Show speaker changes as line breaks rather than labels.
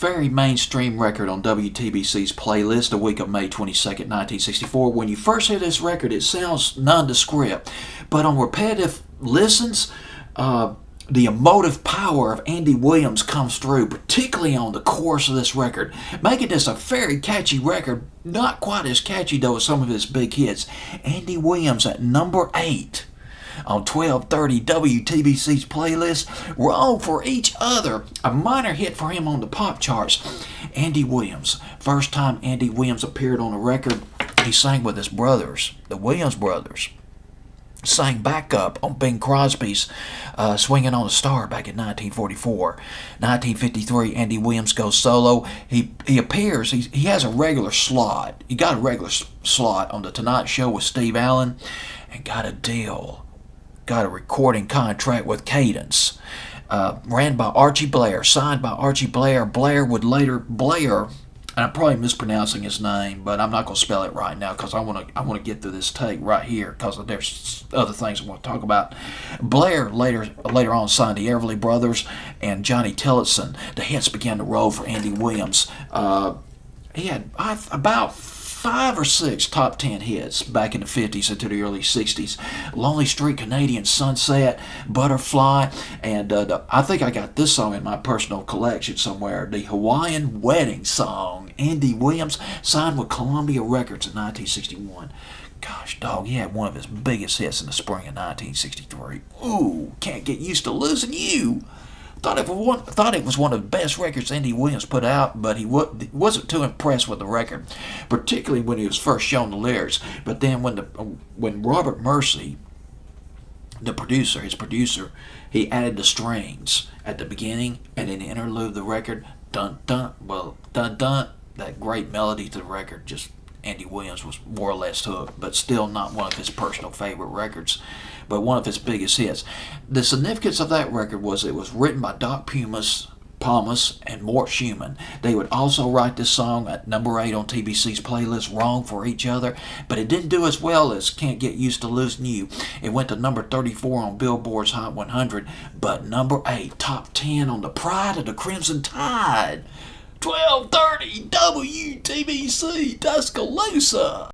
very mainstream record on WTBC's playlist the week of May 22nd, 1964. When you first hear this record, it sounds nondescript, but on repetitive listens, the emotive power of Andy Williams comes through, particularly on the chorus of this record, making this a very catchy record. Not quite as catchy, though, as some of his big hits. Andy Williams at number 8 on 1230 WTBC's playlist. Wrong for Each Other, a minor hit for him on the pop charts. Andy Williams, first time Andy Williams appeared on a record, he sang with his brothers, the Williams brothers. Sang backup on Bing Crosby's Swinging on a Star back in 1944. 1953, Andy Williams goes solo. He appears, he has a regular slot. He got a regular slot on The Tonight Show with Steve Allen and got a deal. Got a recording contract with Cadence. Ran by Archie Blair, signed by Archie Blair. Blair, and I'm probably mispronouncing his name, but I'm not going to spell it right now because I want to get through this take right here because there's other things I want to talk about. Blair later on signed the Everly Brothers and Johnny Tillotson. The hits began to roll for Andy Williams. He had about 5 or 6 top 10 hits back in the 50s into the early 60s. Lonely Street, Canadian Sunset, Butterfly, and I think I got this song in my personal collection somewhere, the Hawaiian Wedding Song. Andy Williams signed with Columbia Records in 1961. Gosh, dog, he had one of his biggest hits in the spring of 1963. Ooh, Can't Get Used to Losing You. Thought it was one of the best records Andy Williams put out, but he wasn't too impressed with the record, particularly when he was first shown the lyrics. But then when Robert Mercy, his producer, he added the strings at the beginning and in the interlude of the record, dun dun, well dun dun, that great melody to the record. Just Andy Williams was more or less hooked, but still not one of his personal favorite records, but one of his biggest hits. The significance of that record was it was written by Doc Palmas and Mort Schumann. They would also write this song at number 8 on TBC's playlist, Wrong for Each Other, but it didn't do as well as Can't Get Used to Losing You. It went to number 34 on Billboard's Hot 100, but number 8, top 10 on the Pride of the Crimson Tide. 1230 WTBC Tuscaloosa.